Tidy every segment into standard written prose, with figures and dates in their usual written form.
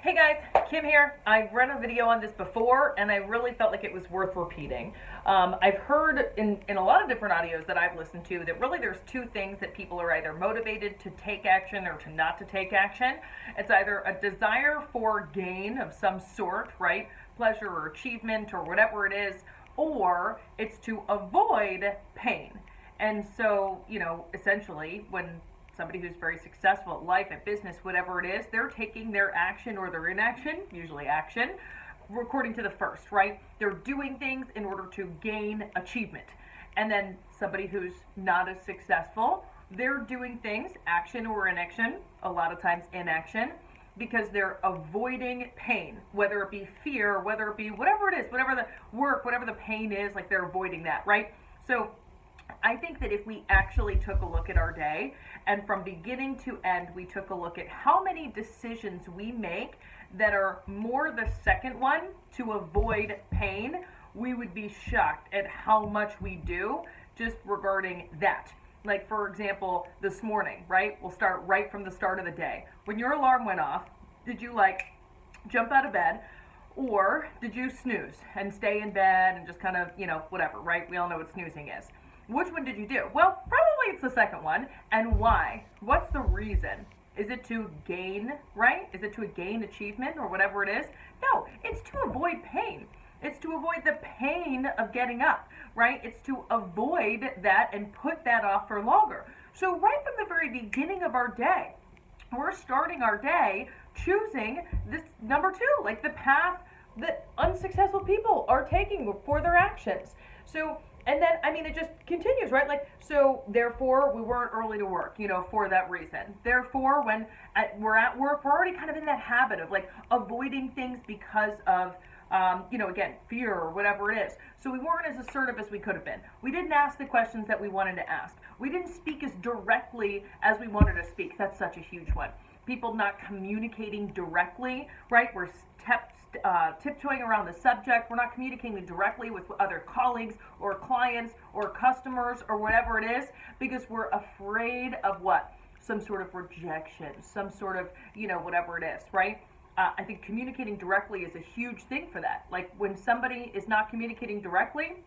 Hey guys, Kim here. I've run a video on this before and I really felt like it was worth repeating. I've heard in a lot of different audios that I've listened to that really there's two things that people are either motivated to take action or to not to take action. It's either a desire for gain of some sort, right? Pleasure or achievement or whatever it is, or it's to avoid pain. And so, essentially when somebody who's very successful at life, at business, whatever it is, they're taking their action or their inaction, usually action, according to the first, right? They're doing things in order to gain achievement. And then somebody who's not as successful, they're doing things, action or inaction, a lot of times inaction, because they're avoiding pain, whether it be fear, whether it be whatever it is, whatever the work, whatever the pain is, like they're avoiding that, right? So I think that if we actually took a look at our day and from beginning to end, we took a look at how many decisions we make that are more the second one to avoid pain, we would be shocked at how much we do just regarding that. Like, for example, this morning, right? We'll start right from the start of the day. When your alarm went off, did you jump out of bed? Or did you snooze and stay in bed and just kind of, whatever, right? We all know what snoozing is. Which one did you do? Well, probably it's the second one. And why? What's the reason? Is it to gain, right? Is it to gain achievement or whatever it is? No, it's to avoid pain. It's to avoid the pain of getting up, right? It's to avoid that and put that off for longer. So right from the very beginning of our day, we're starting our day choosing this number two, like the path that unsuccessful people are taking for their actions. So, and then, it just continues, right? So therefore, we weren't early to work, for that reason. Therefore, when we're at work, we're already kind of in that habit of avoiding things because of, again, fear or whatever it is. So we weren't as assertive as we could have been. We didn't ask the questions that we wanted to ask. We didn't speak as directly as we wanted to speak. That's such a huge one. People not communicating directly, right? We're tiptoeing around the subject. We're not communicating directly with other colleagues or clients or customers or whatever it is because we're afraid of what? Some sort of rejection, some sort of, whatever it is, right? I think communicating directly is a huge thing for that. Like when somebody is not communicating directly,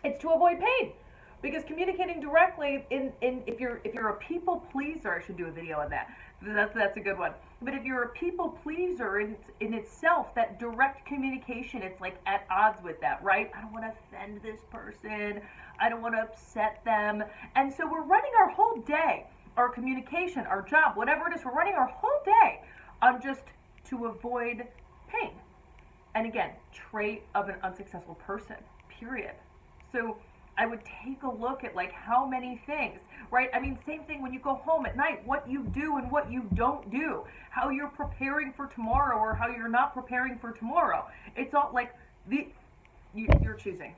it's to avoid pain. Because communicating directly, if you're a people pleaser, I should do a video on that. That's a good one. But if you're a people pleaser in itself, that direct communication, it's at odds with that, right? I don't want to offend this person. I don't want to upset them. And so we're running our whole day, our communication, our job, whatever it is, we're running our whole day on just to avoid pain. And again, trait of an unsuccessful person, period. So I would take a look at how many things, right? Same thing when you go home at night, what you do and what you don't do, how you're preparing for tomorrow or how you're not preparing for tomorrow. It's all you're choosing.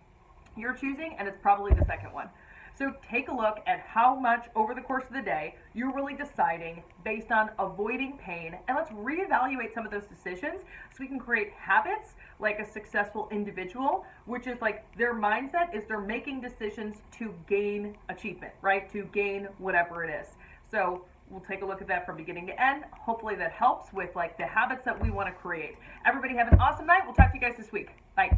You're choosing, and it's probably the second one. So take a look at how much over the course of the day you're really deciding based on avoiding pain, and let's reevaluate some of those decisions so we can create habits like a successful individual, which is their mindset is they're making decisions to gain achievement, right? To gain whatever it is. So we'll take a look at that from beginning to end. Hopefully that helps with the habits that we want to create. Everybody have an awesome night. We'll talk to you guys this week. Bye.